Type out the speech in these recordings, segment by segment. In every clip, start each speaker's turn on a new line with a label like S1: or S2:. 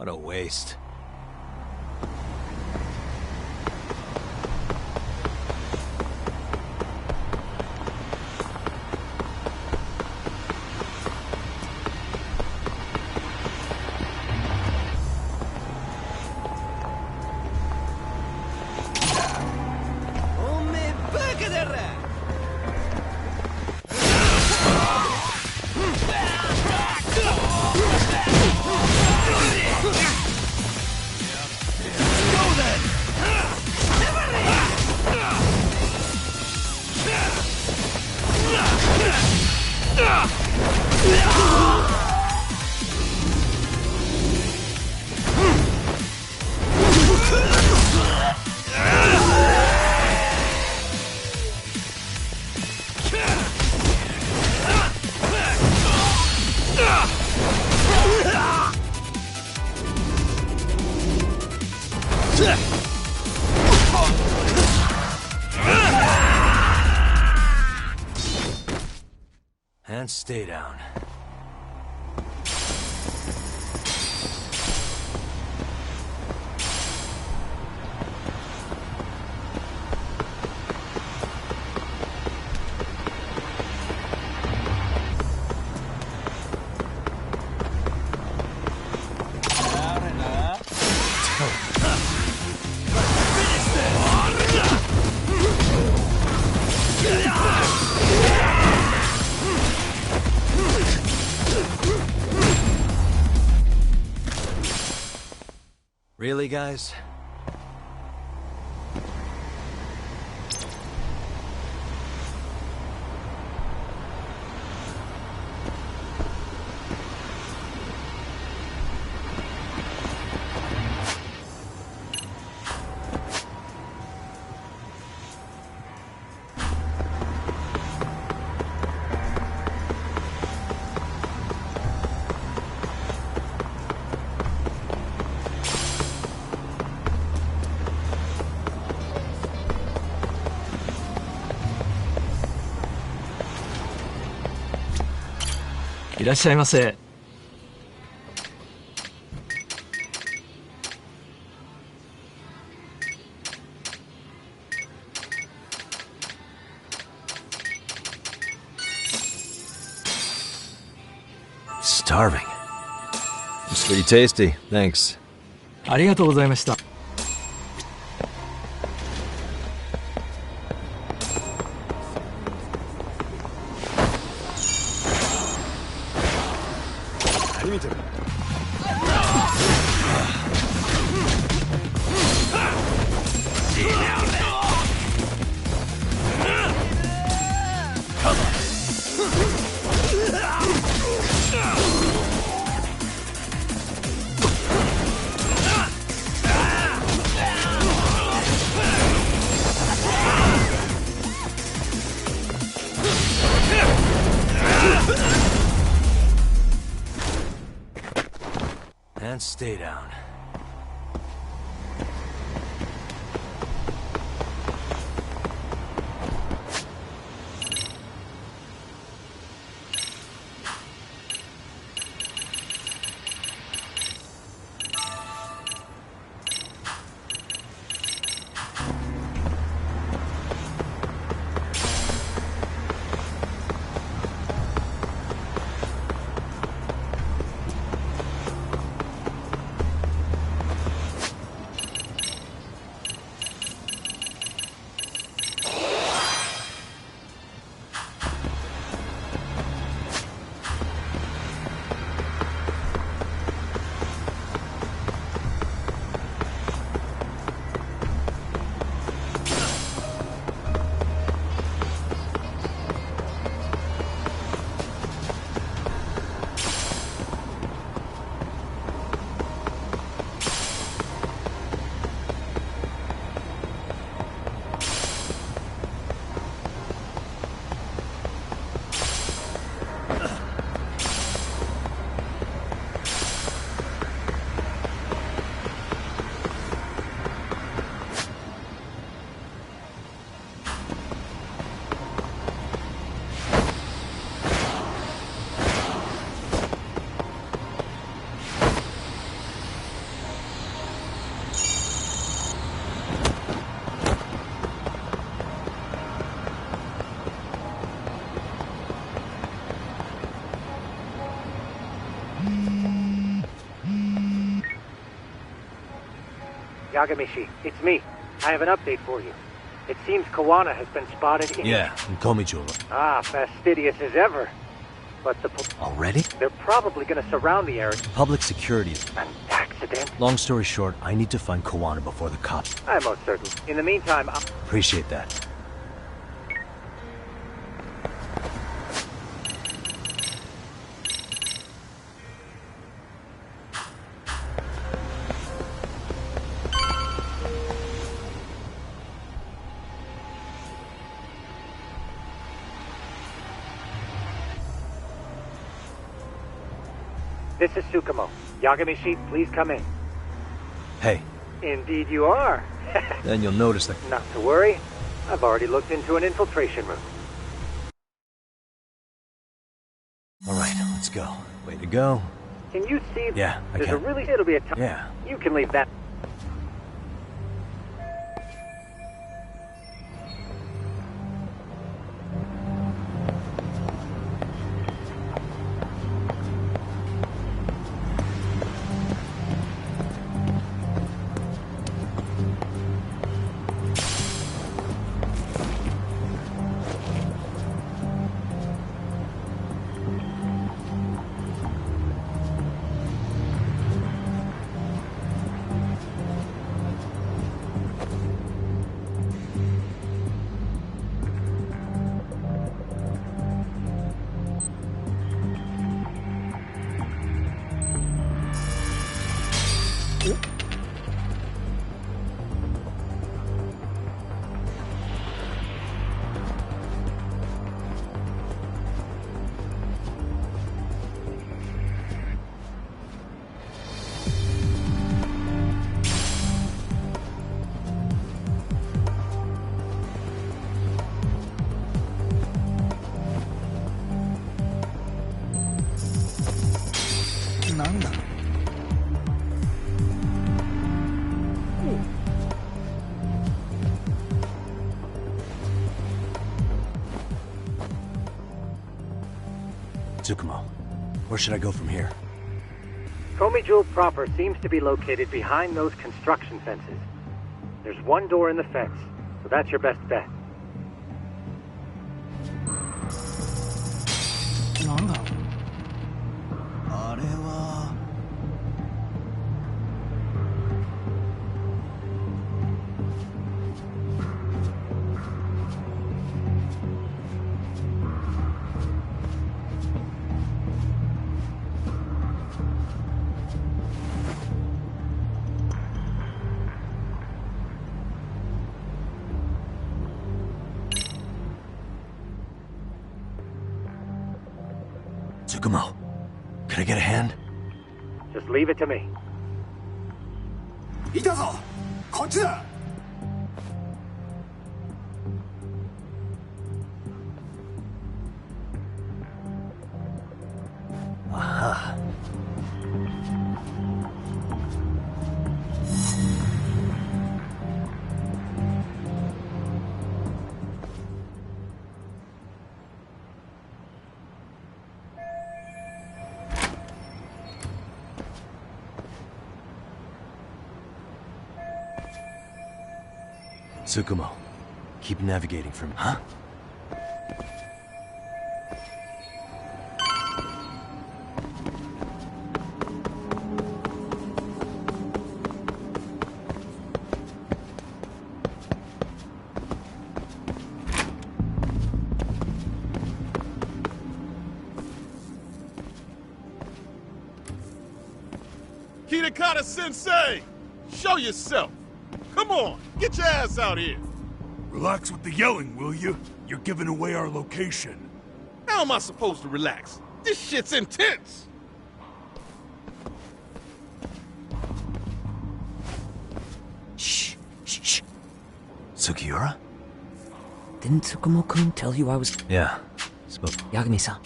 S1: What a waste. And stay down. Really, guys?
S2: いらっしゃいませ。
S1: Starving. It's pretty tasty. Thanks.
S2: ありがとうございました。
S1: And stay down.
S3: Yagamishi, it's me. I have an update for you. It seems Kawana has been spotted in...
S1: Yeah, and Komijo.
S3: Ah, fastidious as ever. But
S1: Already?
S3: they're probably gonna surround the area.
S1: Public security.
S3: An accident?
S1: Long story short, I need to find Kawana before the cops.
S3: I'm most certain. In the meantime,
S1: Appreciate that.
S3: This is Tsukumo. Yagamishi, please come in.
S1: Hey,
S3: Indeed you are.
S1: then you'll notice that...
S3: Not to worry. I've already looked into an infiltration route.
S1: Alright, let's go. Way to go.
S3: Can you see?
S1: Yeah, I
S3: There's
S1: can.
S3: it'll be a time.
S1: Yeah.
S3: You can leave that.
S1: Tsukumo, where should I go from here?
S3: Komi proper seems to be located behind those construction fences. There's one door in the fence, so that's your best bet.
S1: Tsukumo, can I get a hand?
S3: Just leave it to me.
S4: いたぞこっちだ
S1: Aha. Tsukumo, keep navigating from... Huh?
S5: Kitakata Sensei! Show yourself! Come on, get your ass out here!
S4: Relax with the yelling, will you? You're giving away our location.
S5: How am I supposed to relax? This shit's intense!
S1: Shh, shh, shh. Sugiura?
S6: Didn't Tsukumo-kun tell you I was...
S1: Yeah, spoke.
S6: Yagami-san?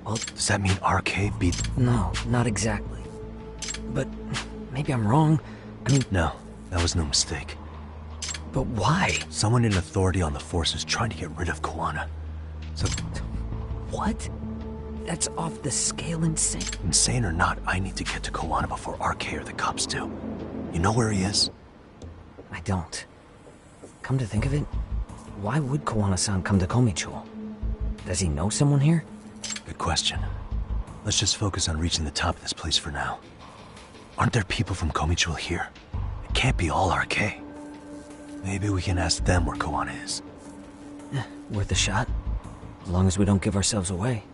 S6: Well,
S1: Does that mean RK beat...
S6: no, not exactly. But maybe I'm wrong. I mean...
S1: No, that was no mistake.
S6: But why?
S1: Someone in authority on the force is trying to get rid of Kawana. So,
S6: What? That's off the scale insane.
S1: insane or not, I need to get to Kawana before RK or the cops do. You know where he is?
S6: I don't. Come to think of it, why would Koana-san come to Komicho? Does he know someone here?
S1: Good question. Let's just focus on reaching the top of this place for now. Aren't there people from Komicho here? It can't be all RK. Maybe we can ask them where Koana is.
S6: Worth a shot. As long as we don't give ourselves away.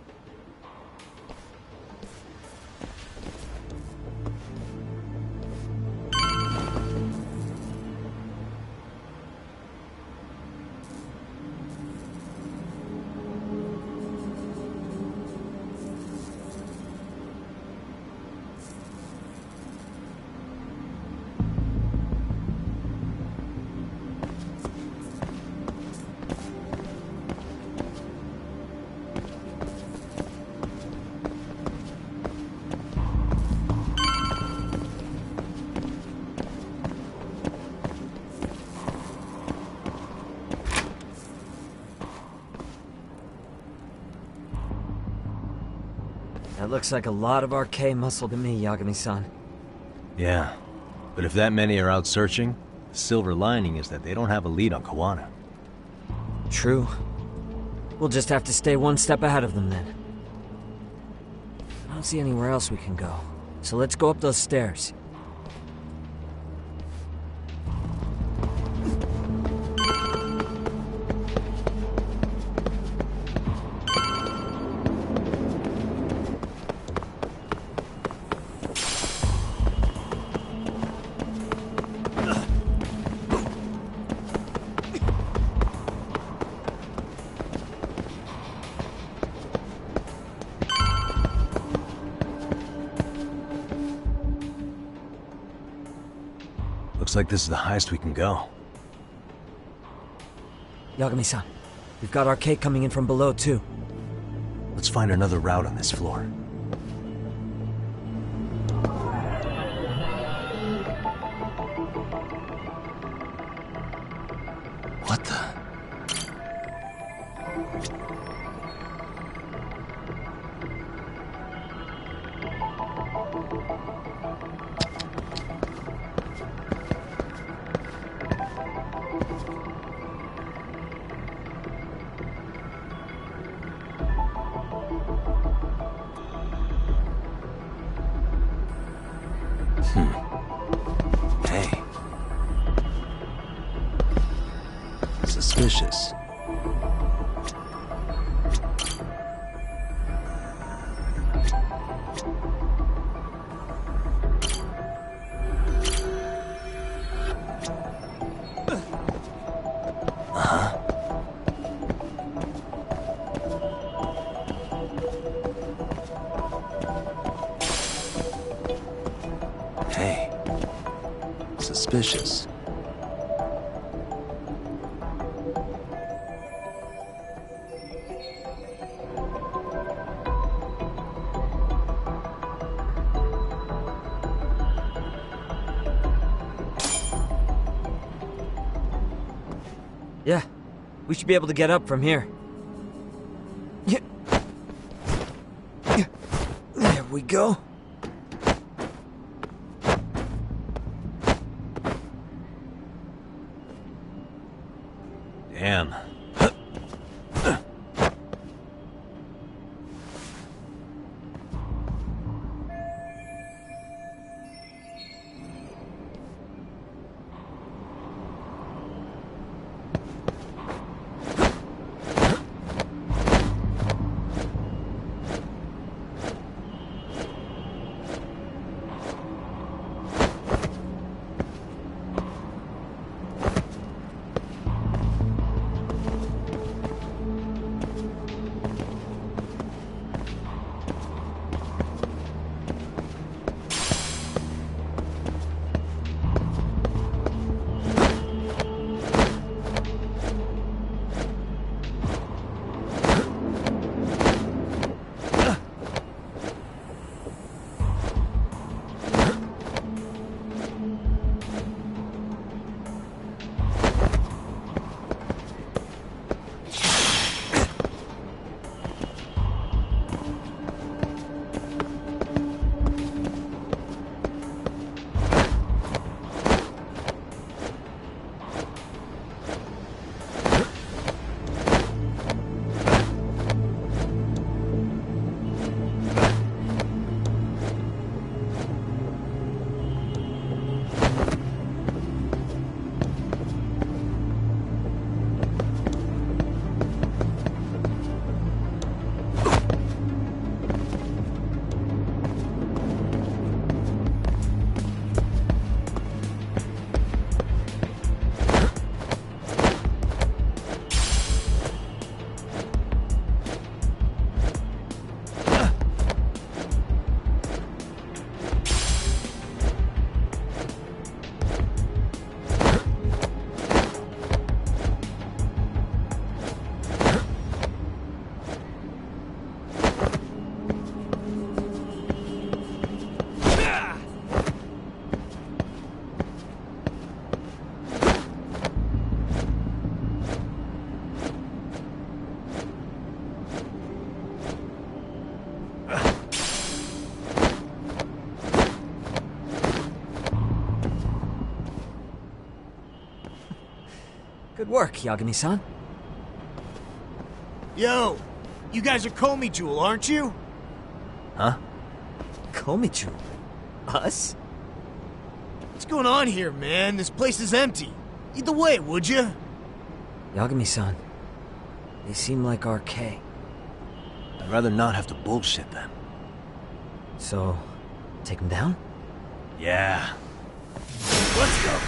S6: That looks like a lot of RK muscle to me, Yagami-san.
S1: Yeah, but if that many are out searching, the silver lining is that they don't have a lead on Koana.
S6: True. We'll just have to stay one step ahead of them then. I don't see anywhere else we can go, so let's go up those stairs.
S1: Looks like this is the highest we can go.
S6: Yagami-san, we've got RK coming in from below too.
S1: Let's find another route on this floor. What the? Hey. Suspicious. Hey. Suspicious.
S6: Yeah, we should be able to get up from here. Yeah. There we go.
S1: Damn.
S6: Good work, Yagami-san.
S7: Yo, you guys are Comey Jewel, aren't you?
S1: Huh?
S6: Komichu? Us?
S7: What's going on here, man? This place is empty. Lead the way, would you?
S6: Yagami-san, they seem like RK.
S1: I'd rather not have to bullshit them.
S6: So, take them down?
S1: Yeah.
S7: Let's go.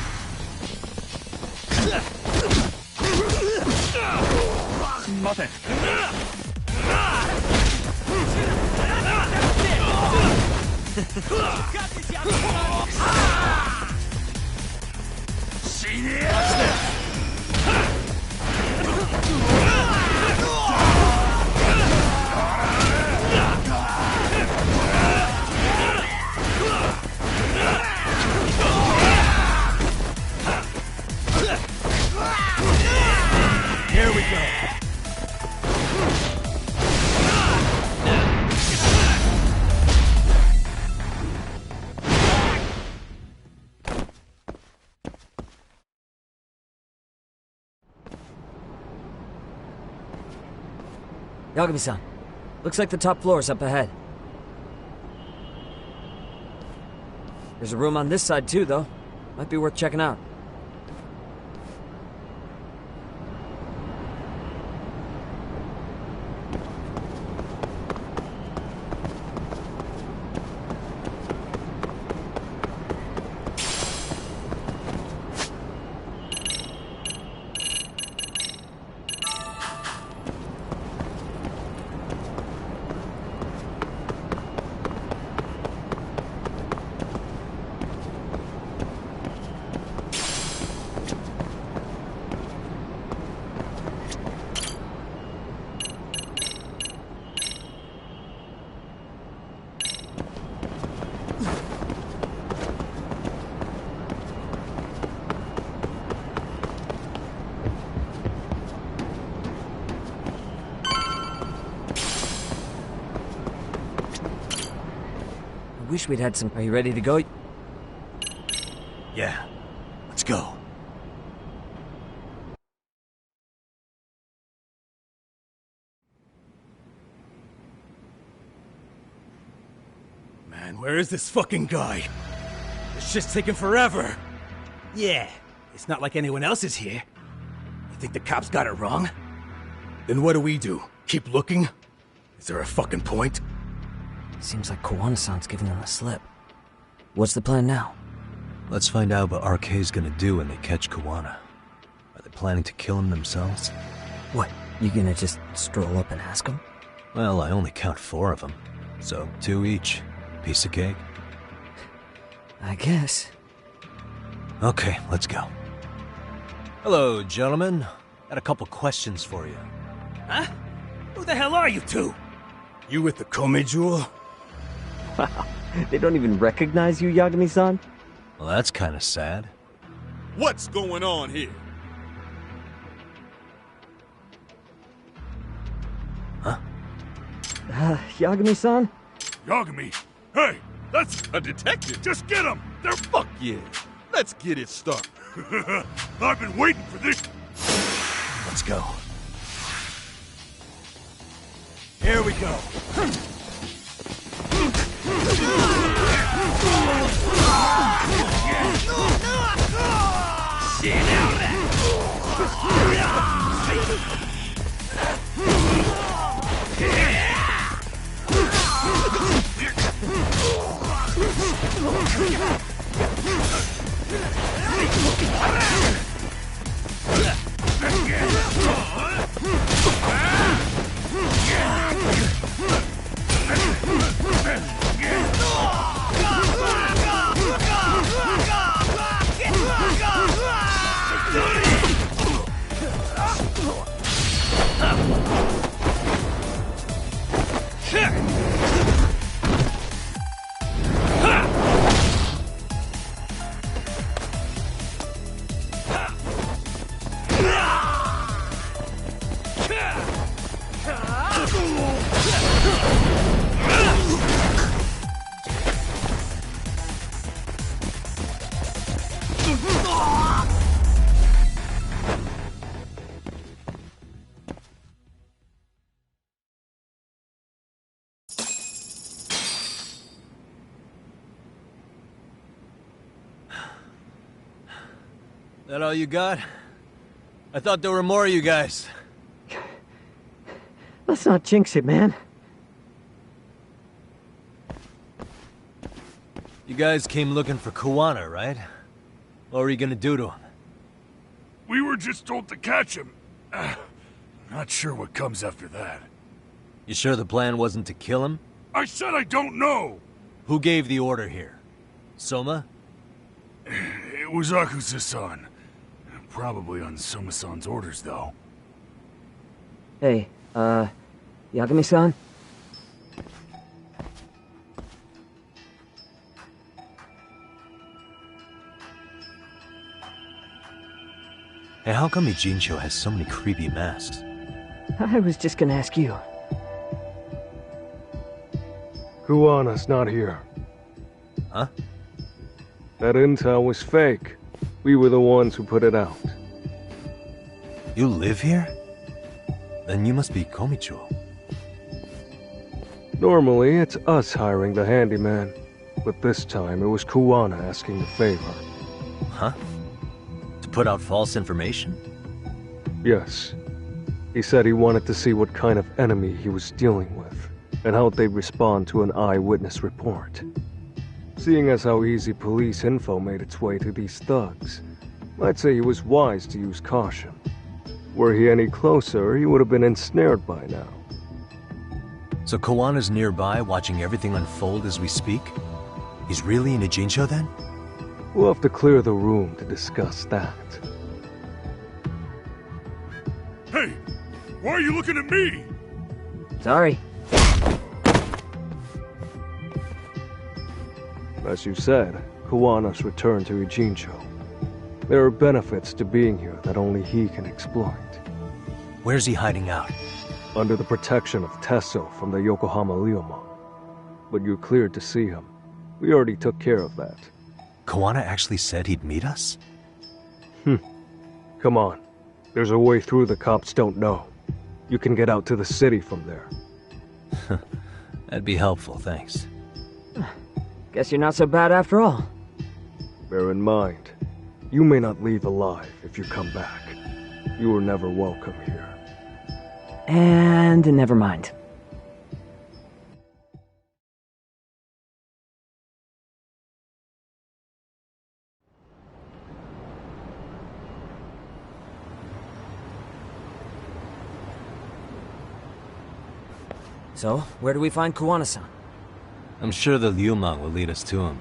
S7: Here we go.
S6: Yagami-san, looks like the top floor is up ahead. There's a room on this side too, though. Might be worth checking out. I wish we'd had some. Are you ready to go?
S1: Yeah. Let's go.
S7: Man, where is this fucking guy? This shit's taking forever.
S8: Yeah, it's not like anyone else is here. You think the cops got it wrong?
S7: Then what do? Keep looking? Is there a fucking point?
S6: Seems like Kowana-san's giving them a slip. What's the plan now?
S1: Let's find out what RK's gonna do when they catch Kowana. Are they planning to kill him themselves?
S6: What, you gonna just stroll up and ask them?
S1: Well, I only count 4 of them. So, 2 each. Piece of cake.
S6: I guess.
S1: Okay, let's go. Hello, gentlemen. Got a couple questions for you.
S8: Huh? Who the hell are you two?
S7: You with the Comey Jewel?
S6: Wow, they don't even recognize you, Yagami-san?
S1: Well, that's kind of sad.
S5: What's going on here?
S1: Huh?
S6: Yagami-san?
S4: Yagami! Hey, that's...
S5: A detective?
S4: Just get him! They're...
S5: Fuck yeah. Let's get it started.
S4: I've been waiting for this.
S1: Let's go.
S7: Here we go.
S1: That all you got? I thought there were more of you guys.
S3: Let's not jinx it, man.
S1: You guys came looking for Kuwana, right? What were you gonna do to him?
S4: We were just told to catch him. Not sure what comes after that.
S1: You sure the plan wasn't to kill him?
S4: I said I don't know!
S1: Who gave the order here? Soma?
S4: It was Akusa-san. Probably on Soma-san's orders, though.
S3: Hey, Yagami-san?
S1: Hey, how come Ijincho has so many creepy masks?
S3: I was just gonna ask you.
S9: Kuwana's not here.
S1: Huh?
S9: That intel was fake. We were the ones who put it out.
S1: You live here? Then you must be Komicho.
S9: Normally, it's us hiring the handyman. But this time, it was Kuwana asking the favor.
S1: Huh? To put out false information?
S9: Yes. He said he wanted to see what kind of enemy he was dealing with, and how they'd respond to an eyewitness report. Seeing as how easy police info made its way to these thugs, I'd say he was wise to use caution. Were he any closer, he would have been ensnared by now.
S1: So Kawana's nearby, watching everything unfold as we speak? He's really in Ijincho then?
S9: We'll have to clear the room to discuss that.
S4: Hey! Why are you looking at me?
S3: Sorry.
S9: As you said, Kuwana's returned to Ijincho. There are benefits to being here that only he can exploit.
S1: Where's he hiding out?
S9: Under the protection of Tesso from the Yokohama Ryomon. But you're cleared to see him. We already took care of that.
S1: Kawana actually said he'd meet us?
S9: Come on. There's a way through the cops don't know. You can get out to the city from there.
S1: That'd be helpful, thanks.
S3: Guess you're not so bad after all.
S9: Bear in mind, you may not leave alive if you come back. You were never welcome here.
S3: And never mind.
S6: So, where do we find Kuwana-san?
S1: I'm sure the Ryomon will lead us to him.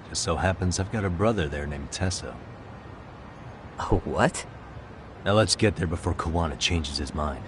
S1: Just so happens I've got a brother there named Tesso.
S6: Oh, what?
S1: Now let's get there before Kawana changes his mind.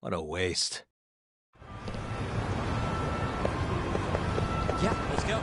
S1: What a waste.
S6: Yeah, let's go.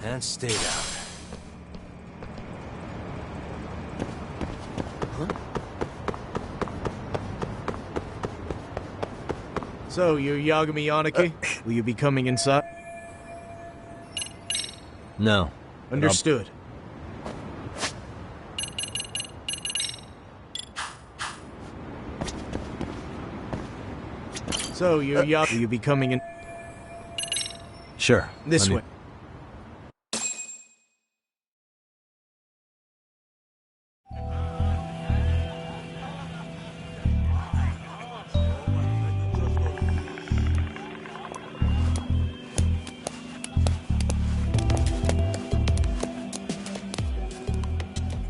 S1: And stay down.
S7: So, you're Yagami Yanake? Will you be coming inside?
S1: No.
S7: Understood. So, you're Yagami. Will you be coming in?
S1: Sure.
S7: This way.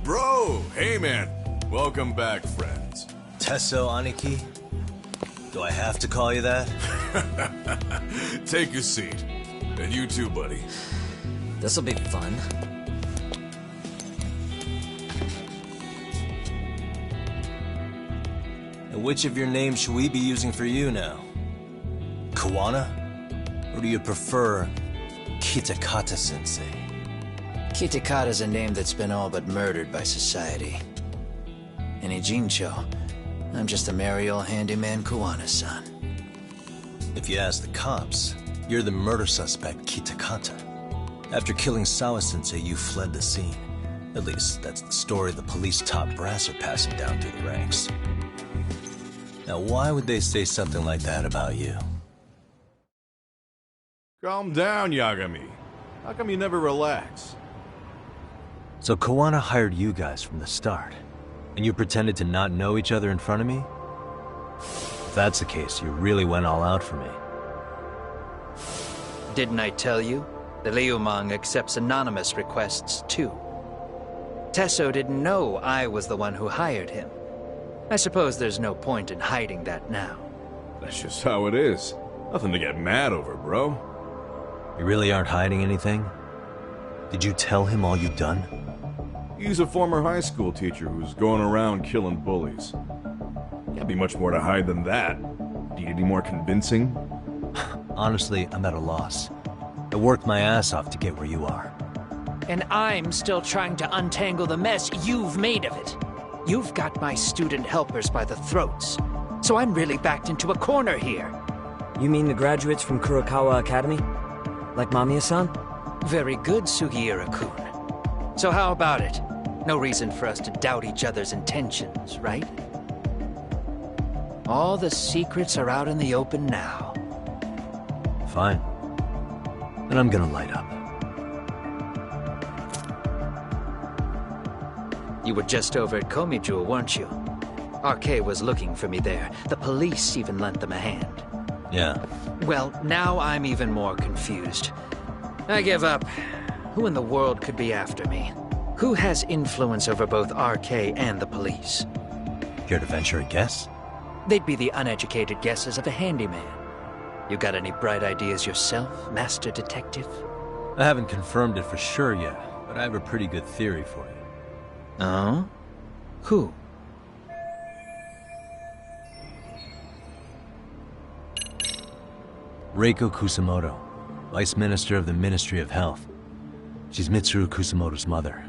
S5: Bro, hey man. Welcome back, friends.
S1: Tesso Aniki? Do I have to call you that?
S5: Take a seat. And you too, buddy.
S6: This'll be fun.
S1: And which of your names should we be using for you now? Kawana? Or do you prefer Kitakata-sensei?
S10: Kitakata's a name that's been all but murdered by society. In Ijincho, I'm just a merry old handyman Kawana-san.
S1: If you ask the cops, you're the murder suspect Kitakata. After killing Sawa-sensei, you fled the scene. At least, that's the story the police top brass are passing down through the ranks. Now, why would they say something like that about you?
S5: Calm down, Yagami. How come you never relax?
S1: So Kawana hired you guys from the start, and you pretended to not know each other in front of me? If that's the case, you really went all out for me.
S10: Didn't I tell you? The Liumang accepts anonymous requests, too. Tesso didn't know I was the one who hired him. I suppose there's no point in hiding that now.
S5: That's just how it is. Nothing to get mad over, bro.
S1: You really aren't hiding anything? Did you tell him all you'd done?
S5: He's a former high school teacher who's going around killing bullies. Can't be much more to hide than that. Need any more convincing?
S1: Honestly, I'm at a loss. I worked my ass off to get where you are.
S10: And I'm still trying to untangle the mess you've made of it. You've got my student helpers by the throats. So I'm really backed into a corner here.
S6: You mean the graduates from Kurokawa Academy? Like Mamiya-san?
S10: Very good, Sugiura-kun. So how about it? No reason for us to doubt each other's intentions, right? All the secrets are out in the open now.
S1: Fine. Then I'm gonna light up.
S10: You were just over at Komijul, weren't you? RK was looking for me there. The police even lent them a hand.
S1: Yeah.
S10: Well, now I'm even more confused. I give up. Who in the world could be after me? Who has influence over both RK and the police?
S1: Care to venture a guess?
S10: They'd be the uneducated guesses of a handyman. You got any bright ideas yourself, Master Detective?
S1: I haven't confirmed it for sure yet, but I have a pretty good theory for you.
S10: Oh? Who?
S1: Reiko Kusamoto, Vice Minister of the Ministry of Health. She's Mitsuru Kusamoto's mother,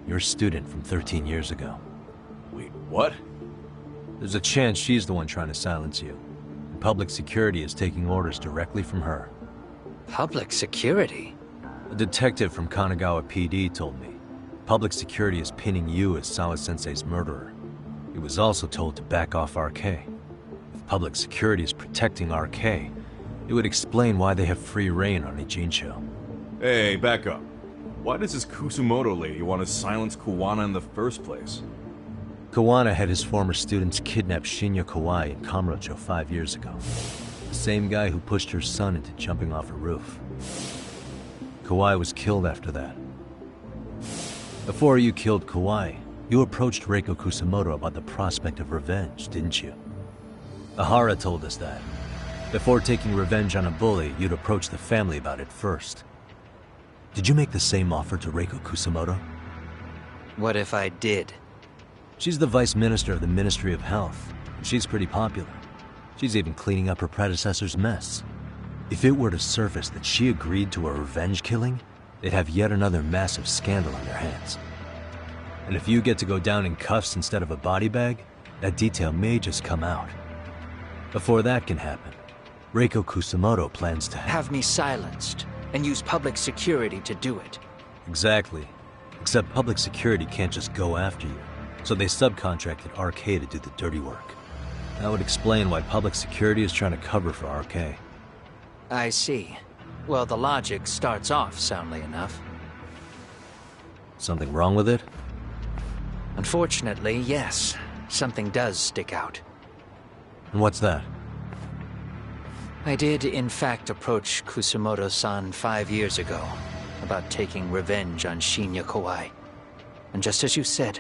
S1: your student from 13 years ago.
S5: Wait, what?
S1: There's a chance she's the one trying to silence you. And public security is taking orders directly from her.
S10: Public security?
S1: A detective from Kanagawa PD told me. Public security is pinning you as Sawa-sensei's murderer. He was also told to back off RK. If public security is protecting RK, it would explain why they have free reign on Ijincho.
S5: Hey, back up. Why does this Kusumoto lady want to silence Kawana in the first place?
S1: Kawana had his former students kidnap Shinya Kawai in Kamurocho 5 years ago. The same guy who pushed her son into jumping off a roof. Kawai was killed after that. Before you killed Kawai, you approached Reiko Kusamoto about the prospect of revenge, didn't you? Ahara told us that. Before taking revenge on a bully, you'd approach the family about it first. Did you make the same offer to Reiko Kusamoto?
S10: What if I did?
S1: She's the Vice Minister of the Ministry of Health, and she's pretty popular. She's even cleaning up her predecessor's mess. If it were to surface that she agreed to a revenge killing, they'd have yet another massive scandal on their hands. And if you get to go down in cuffs instead of a body bag, that detail may just come out. Before that can happen, Reiko Kusamoto plans to
S10: Have me silenced, and use public security to do it.
S1: Exactly. Except public security can't just go after you, so they subcontracted RK to do the dirty work. That would explain why public security is trying to cover for RK.
S10: I see. Well, the logic starts off soundly enough.
S1: Something wrong with it?
S10: Unfortunately, yes. Something does stick out.
S1: And what's that?
S10: I did, in fact, approach Kusumoto-san 5 years ago about taking revenge on Shinya Kawai. And just as you said,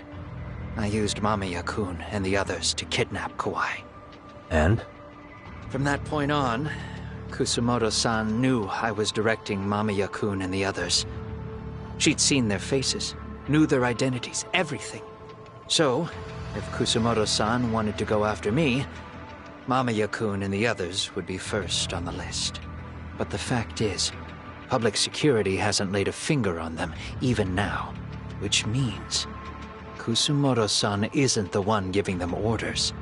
S10: I used Mamiya-kun and the others to kidnap Kawai.
S1: And?
S10: From that point on, Kusumoto-san knew I was directing Mamiya-kun and the others. She'd seen their faces, knew their identities, everything. So, if Kusumoto-san wanted to go after me, Mamiya-kun and the others would be first on the list. But the fact is, public security hasn't laid a finger on them, even now. Which means, Kusumoto-san isn't the one giving them orders.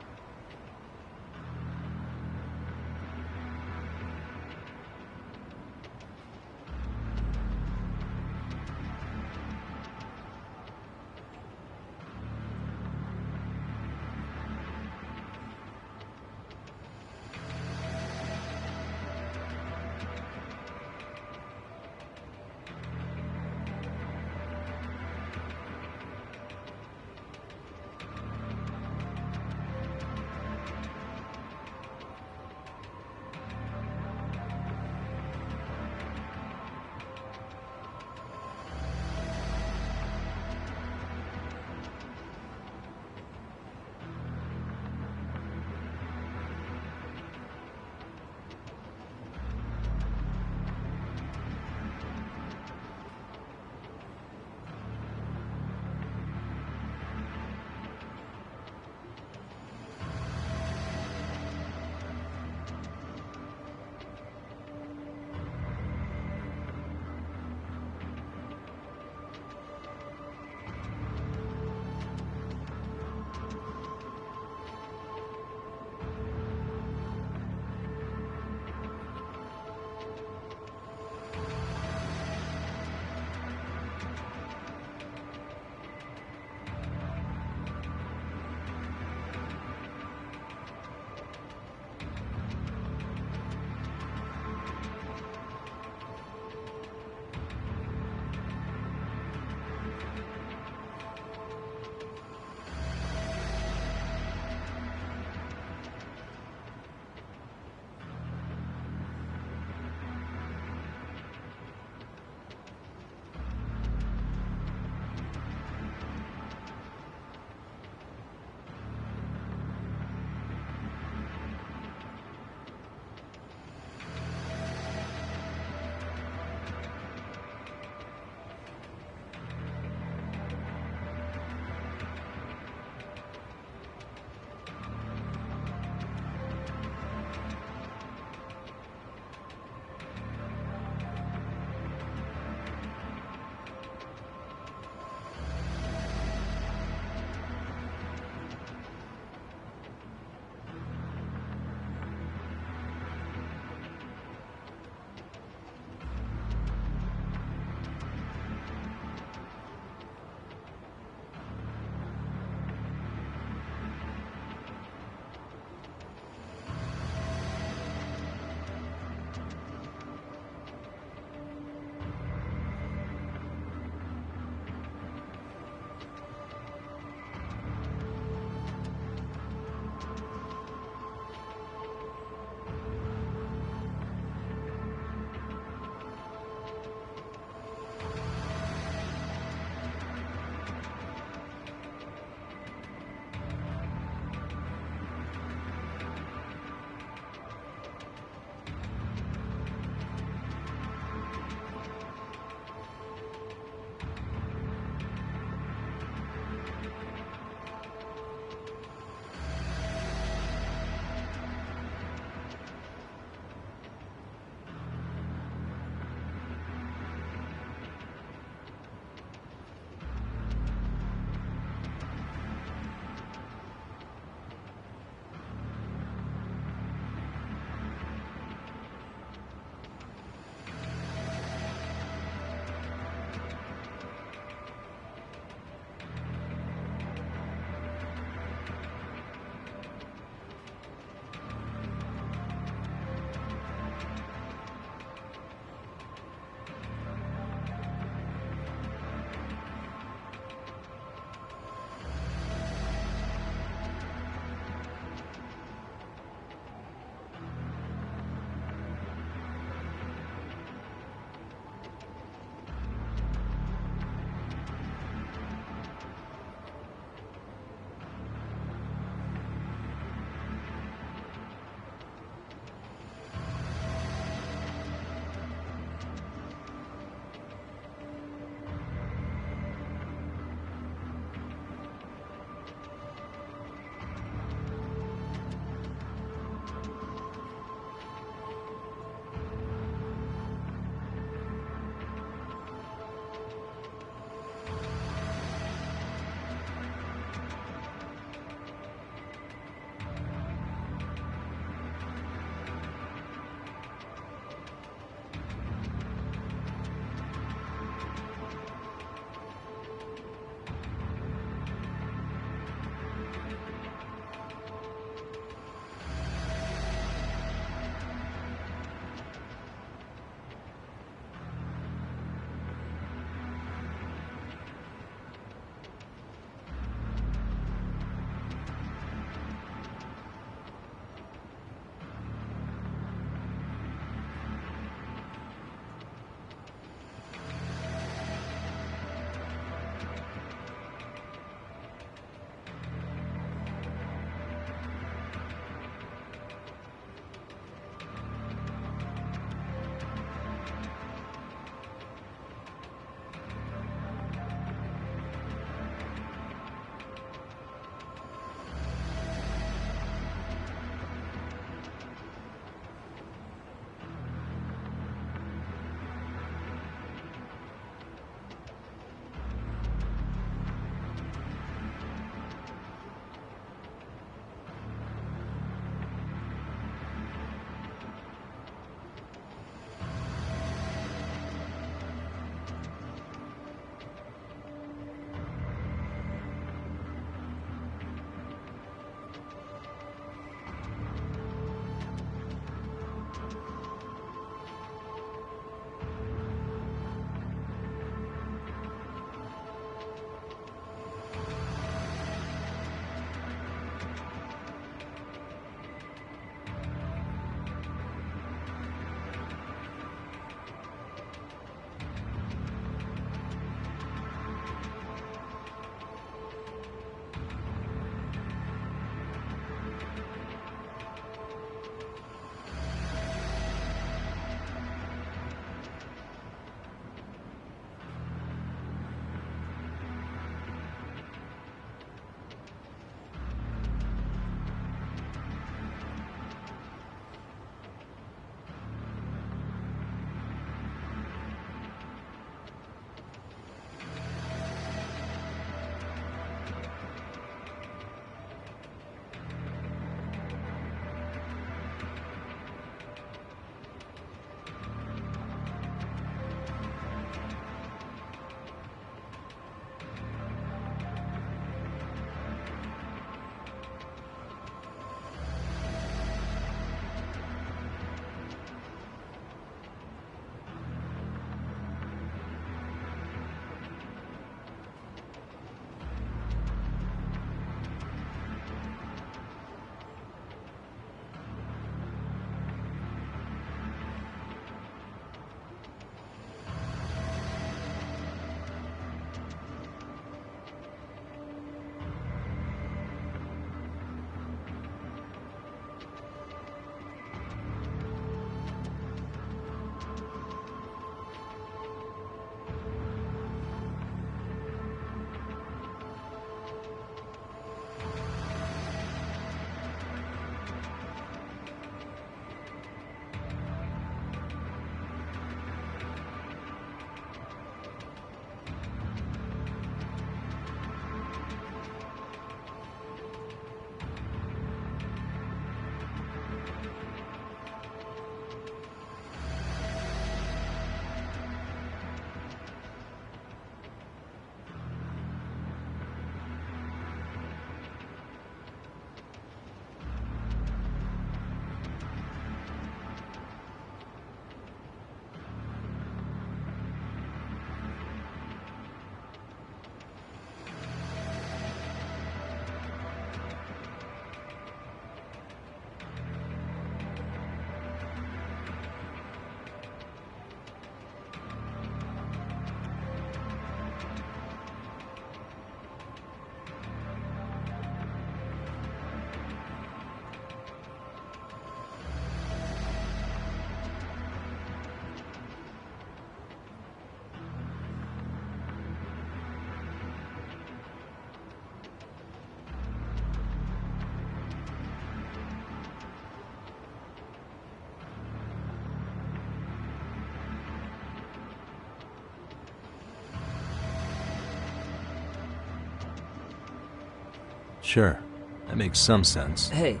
S1: Sure, that makes some sense.
S6: Hey,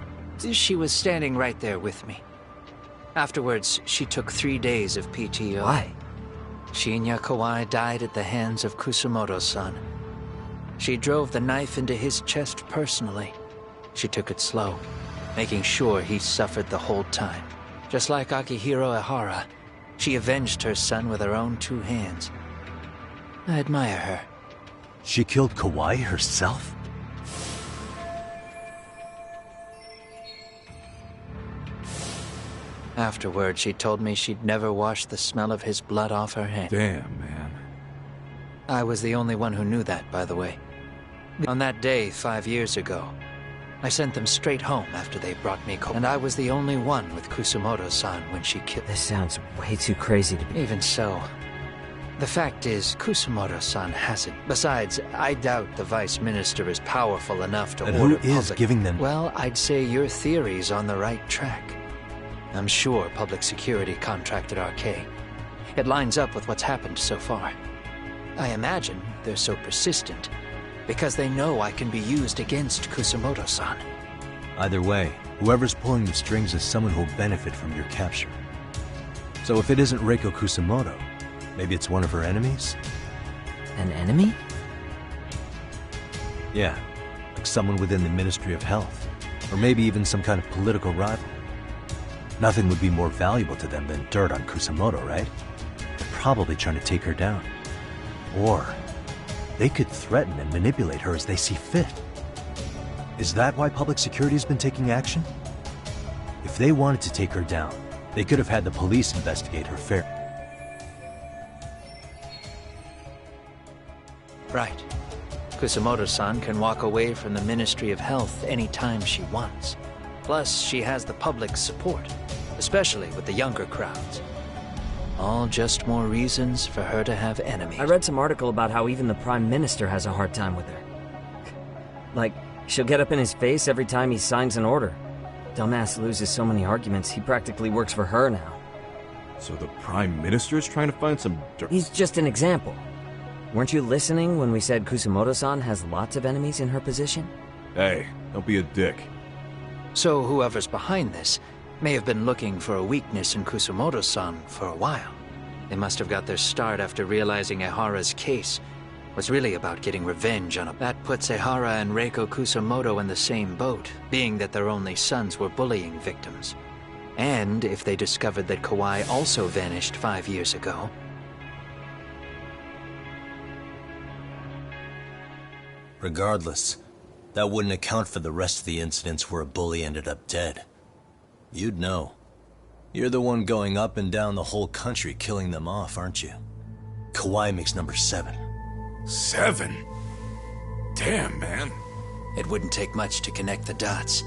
S10: She was standing right there with me. Afterwards, she took 3 days of PTO.
S6: why?
S10: Shinya Kawai died at the hands of Kusumoto-san. She drove the knife into his chest personally. She took it slow, making sure he suffered the whole time. Just like Akihiro Ehara, she avenged her son with her own 2 hands. I admire her.
S1: She killed Kawai herself?
S10: Afterward, she told me she'd never wash the smell of his blood off her hands.
S5: Damn, man.
S10: I was the only one who knew that, by the way. On that day, 5 years ago, I sent them straight home after they brought me and I was the only one with Kusumoto-san when she killed.
S6: This sounds way too crazy to be.
S10: Even so, the fact is, Kusumoto-san hasn't. Besides, I doubt the Vice Minister is powerful enough to
S1: And
S10: order
S1: who is
S10: public...
S1: giving them...
S10: Well, I'd say your theory's on the right track. I'm sure public security contracted RK. It lines up with what's happened so far. I imagine they're so persistent because they know I can be used against Kusumoto-san.
S1: Either way, whoever's pulling the strings is someone who'll benefit from your capture. So if it isn't Reiko Kusumoto, maybe it's one of her enemies?
S6: An enemy?
S1: Yeah, like someone within the Ministry of Health. Or maybe even some kind of political rival. Nothing would be more valuable to them than dirt on Kusumoto, right? They're probably trying to take her down. Or they could threaten and manipulate her as they see fit. Is that why public security's been taking action? If they wanted to take her down, they could have had the police investigate her fair.
S10: Right. Kusumoto-san can walk away from the Ministry of Health anytime she wants. Plus, she has the public's support, especially with the younger crowds. All just more reasons for her to have enemies.
S6: I read some article about how even the Prime Minister has a hard time with her. Like, she'll get up in his face every time he signs an order. Dumbass loses so many arguments, he practically works for her now.
S5: So the Prime Minister is trying to find some dirt?
S6: He's just an example. Weren't you listening when we said Kusumoto-san has lots of enemies in her position?
S5: Hey, don't be a dick.
S10: So whoever's behind this may have been looking for a weakness in Kusumoto-san for a while. They must have got their start after realizing Ehara's case was really about getting revenge on a... That puts Ehara and Reiko Kusumoto in the same boat, being that their only sons were bullying victims. And if they discovered that Kawai also vanished 5 years ago...
S1: Regardless, that wouldn't account for the rest of the incidents where a bully ended up dead. You'd know. You're the one going up and down the whole country killing them off, aren't you? Kawai makes number 7.
S4: 7? Damn, man.
S10: It wouldn't take much to connect the dots.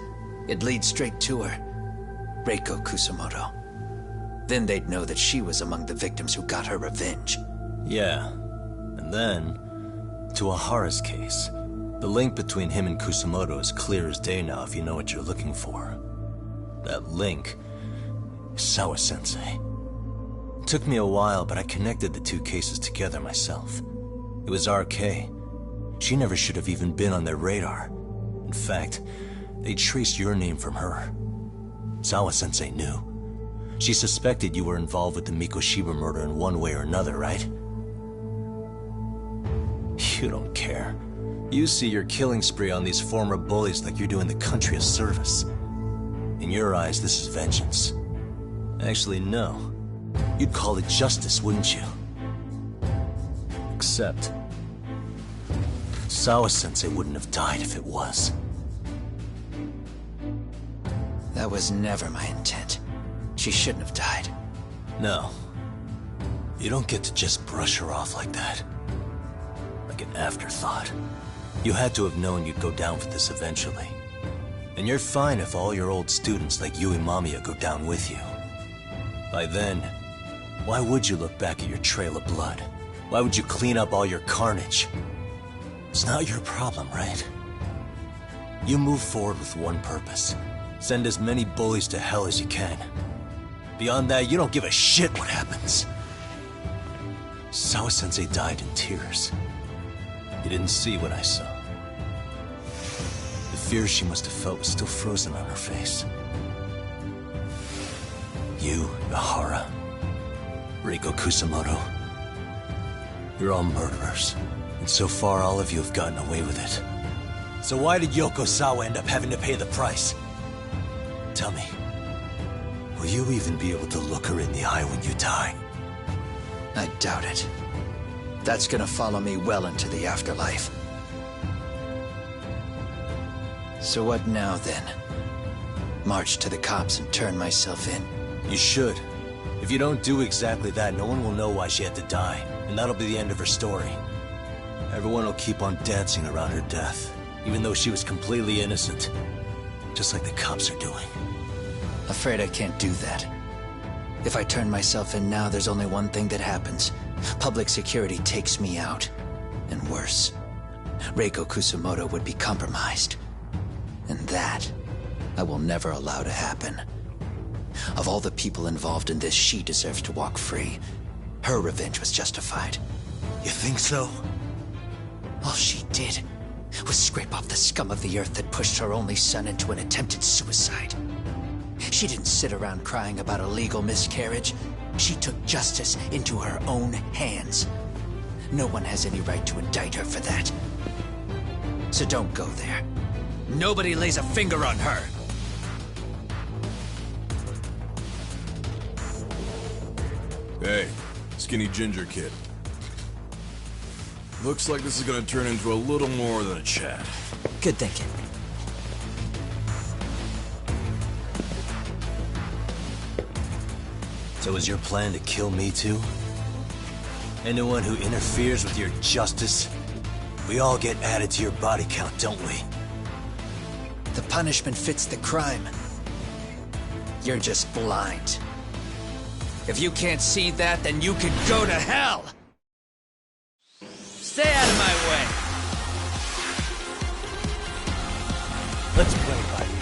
S10: It'd lead straight to her. Reiko Kusumoto. Then they'd know that she was among the victims who got her revenge.
S1: Yeah. And then, to Ahara's case, the link between him and Kusumoto is clear as day now if you know what you're looking for. That link is Sawa-sensei. It took me a while, but I connected the 2 cases together myself. It was RK. She never should have even been on their radar. In fact, they traced your name from her. Sawa-sensei knew. She suspected you were involved with the Mikoshiba murder in one way or another, right? You don't care. You see your killing spree on these former bullies like you're doing the country a service. In your eyes, this is vengeance. Actually, no. You'd call it justice, wouldn't you? Except... Sawa-sensei wouldn't have died if it was.
S10: That was never my intent. She shouldn't have died.
S1: No. You don't get to just brush her off like that. Like an afterthought. You had to have known you'd go down for this eventually. And you're fine if all your old students like Yui Mamiya go down with you. By then, why would you look back at your trail of blood? Why would you clean up all your carnage? It's not your problem, right? You move forward with one purpose. Send as many bullies to hell as you can. Beyond that, you don't give a shit what happens. 'Sawa-sensei died in tears. You didn't see what I saw. If fear she must have felt was still frozen on her face. You, Ihara, Reiko Kusamoto, you're all murderers. And so far, all of you have gotten away with it. So why did Yoko Sawa end up having to pay the price? Tell me, will you even be able to look her in the eye when you die?
S10: I doubt it. That's gonna follow me well into the afterlife. So what now, then? March to the cops and turn myself in?
S1: You should. If you don't do exactly that, no one will know why she had to die. And that'll be the end of her story. Everyone will keep on dancing around her death, even though she was completely innocent. Just like the cops are doing.
S10: Afraid I can't do that. If I turn myself in now, there's only one thing that happens. Public security takes me out. And worse, Reiko Kusamoto would be compromised. And that, I will never allow to happen. Of all the people involved in this, she deserves to walk free. Her revenge was justified.
S1: You think so?
S10: All she did was scrape off the scum of the earth that pushed her only son into an attempted suicide. She didn't sit around crying about a legal miscarriage. She took justice into her own hands. No one has any right to indict her for that. So don't go there. Nobody lays a finger on her.
S5: Hey, skinny ginger kid. Looks like this is gonna turn into a little more than a chat.
S6: Good thinking.
S1: So is your plan to kill me too? Anyone who interferes with your justice, we all get added to your body count, don't we?
S10: The punishment fits the crime. You're just blind. If you can't see that, then you can go to hell! Stay out of my way!
S1: Let's play by ear.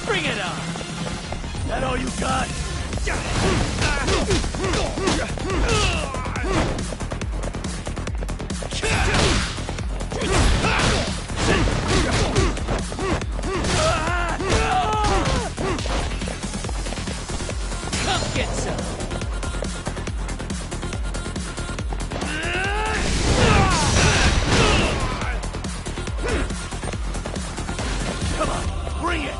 S7: Bring it on! That all you got? Come get some! Come on, bring it!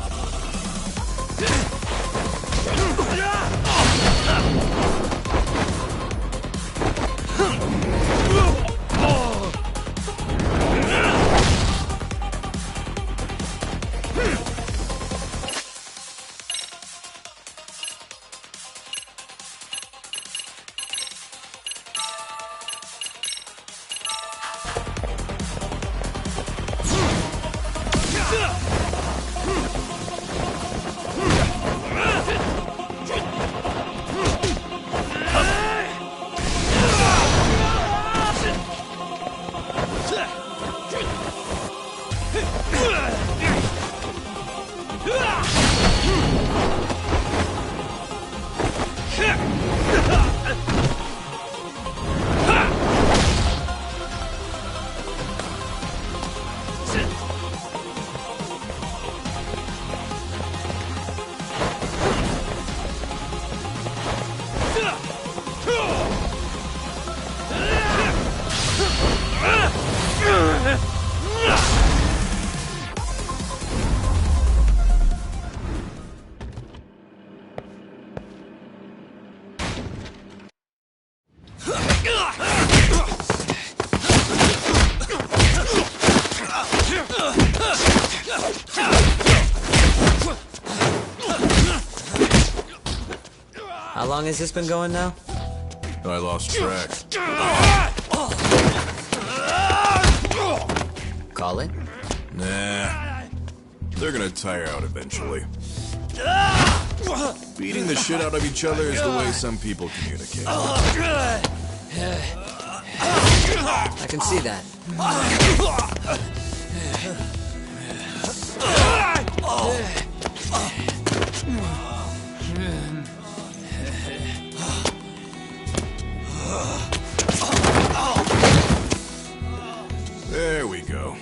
S6: How long has this been going now?
S5: I lost track.
S6: Call it?
S5: Nah. They're gonna tire out eventually. Beating the shit out of each other is the way some people communicate.
S6: I can see that.
S5: There we go.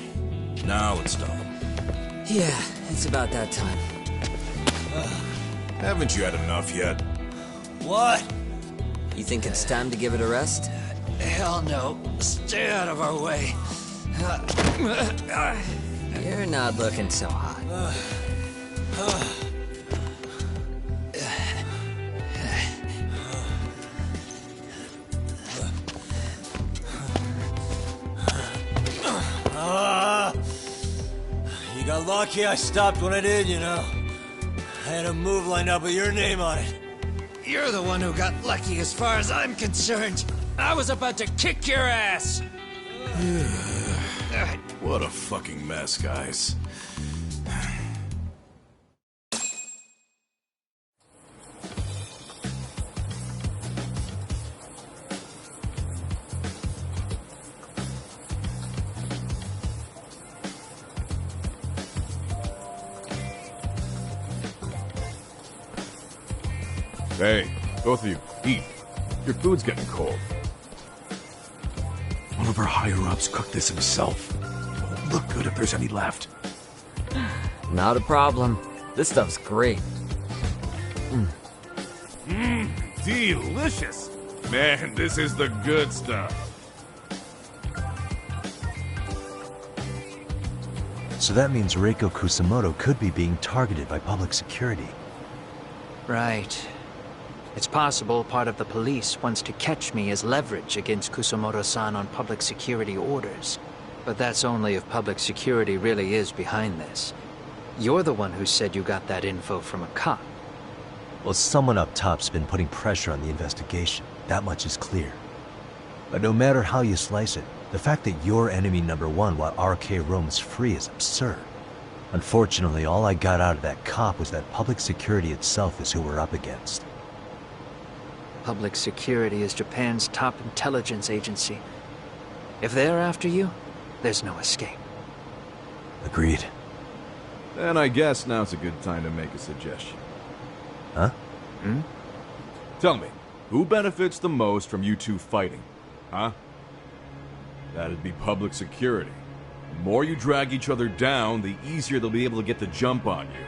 S5: Now let's stop him.
S6: Yeah, it's about that time.
S5: Haven't you had enough yet?
S7: What?
S6: You think it's time to give it a rest?
S7: Hell no. Stay out of our way.
S6: You're not looking so hot.
S7: You got lucky I stopped when I did, you know. I had a move lined up with your name on it. You're the one who got lucky as far as I'm concerned. I was about to kick your ass.
S5: What a fucking mess, guys. Hey, both of you, eat. Your food's getting cold.
S1: One of our higher-ups cooked this himself. It won't look good if there's any left.
S6: Not a problem. This stuff's great.
S5: Delicious! Man, this is the good stuff.
S1: So that means Reiko Kusamoto could be being targeted by public security.
S10: Right. It's possible part of the police wants to catch me as leverage against Kusamoto-san on public security orders. But that's only if public security really is behind this. You're the one who said you got that info from a cop.
S1: Well, someone up top's been putting pressure on the investigation. That much is clear. But no matter how you slice it, the fact that you're enemy number one while RK roams free is absurd. Unfortunately, all I got out of that cop was that public security itself is who we're up against.
S10: Public security is Japan's top intelligence agency. If they're after you, there's no escape.
S1: Agreed.
S5: Then I guess now's a good time to make a suggestion.
S1: Huh?
S5: Tell me, who benefits the most from you two fighting? Huh? That'd be public security. The more you drag each other down, the easier they'll be able to get the jump on you.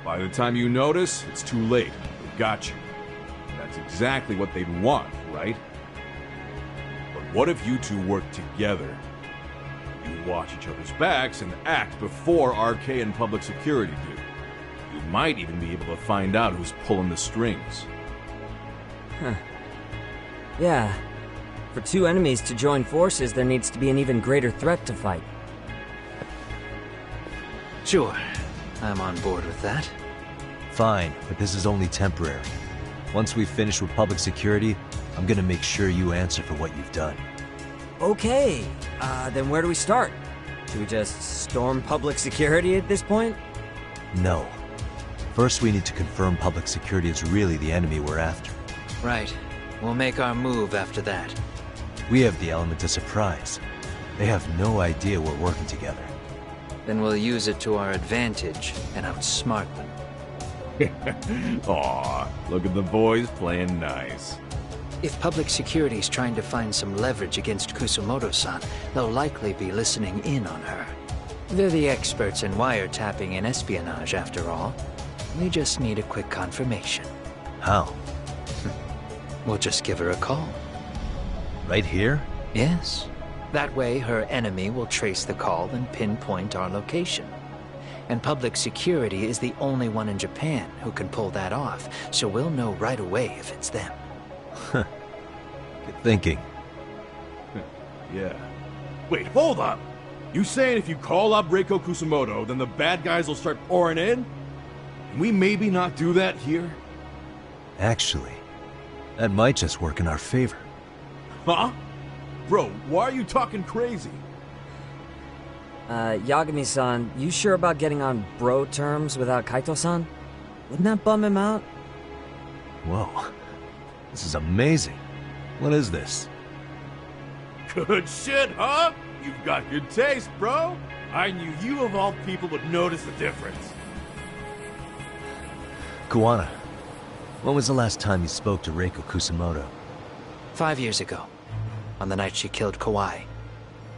S5: By the time you notice, it's too late. They've got you. That's exactly what they'd want, right? But what if you two work together? You watch each other's backs and act before RK and public security do. You might even be able to find out who's pulling the strings.
S6: Huh. Yeah. For two enemies to join forces, there needs to be an even greater threat to fight.
S10: Sure. I'm on board with that.
S1: Fine, but this is only temporary. Once we finish with public security, I'm gonna make sure you answer for what you've done.
S6: Okay, then where do we start? Should we just storm public security at this point?
S1: No. First, we need to confirm public security is really the enemy we're after.
S10: Right. We'll make our move after that.
S1: We have the element of surprise. They have no idea we're working together.
S10: Then we'll use it to our advantage and outsmart them.
S5: Aw, look at the boys playing nice.
S10: If public security's trying to find some leverage against Kusamoto-san, they'll likely be listening in on her. They're the experts in wiretapping and espionage, after all. We just need a quick confirmation.
S1: How?
S10: We'll just give her a call.
S1: Right here?
S10: Yes. That way, her enemy will trace the call and pinpoint our location. And public security is the only one in Japan who can pull that off, so we'll know right away if it's them.
S1: Good thinking.
S5: Yeah. Wait, hold up! You saying if you call up Reiko Kusamoto, then the bad guys will start pouring in? Can we maybe not do that here?
S1: Actually, that might just work in our favor.
S5: Huh? Bro, why are you talking crazy?
S6: Yagami-san, you sure about getting on bro terms without Kaito-san? Wouldn't that bum him out?
S1: Whoa. This is amazing. What is this?
S5: Good shit, huh? You've got good taste, bro. I knew you of all people would notice the difference.
S1: Kuwana, when was the last time you spoke to Reiko Kusamoto?
S10: 5 years ago, on the night she killed Kawai.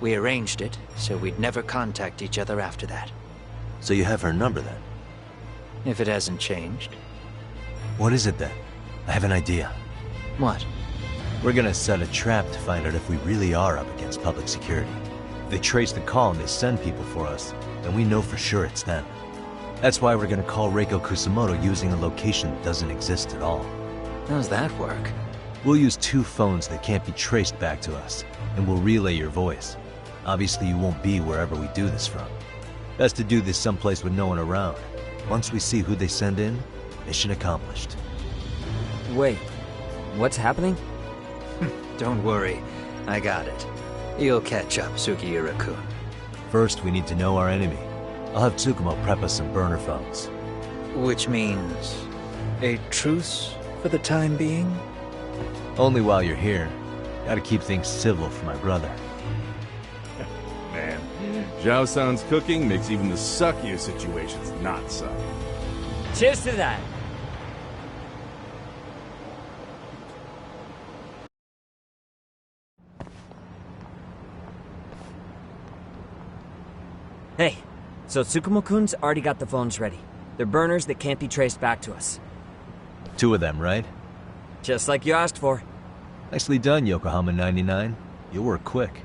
S10: We arranged it, so we'd never contact each other after that.
S1: So you have her number then?
S10: If it hasn't changed.
S1: What is it then? I have an idea.
S10: What?
S1: We're gonna set a trap to find out if we really are up against public security. If they trace the call and they send people for us, then we know for sure it's them. That's why we're gonna call Reiko Kusamoto using a location that doesn't exist at all.
S10: How's that work?
S1: We'll use 2 phones that can't be traced back to us, and we'll relay your voice. Obviously you won't be wherever we do this from. Best to do this someplace with no one around. Once we see who they send in, mission accomplished.
S6: Wait, what's happening?
S10: Don't worry, I got it. You'll catch up, Sugiura-kun.
S1: First, we need to know our enemy. I'll have Tsukumo prep us some burner phones.
S10: Which means a truce for the time being?
S1: Only while you're here. Gotta keep things civil for my brother.
S5: Man, Zhao-san's cooking makes even the suckiest situations not suck.
S6: Cheers to that! Hey, so Tsukumo-kun's already got the phones ready. They're burners that can't be traced back to us.
S1: 2 of them, right?
S6: Just like you asked for.
S1: Nicely done, Yokohama 99. You work quick.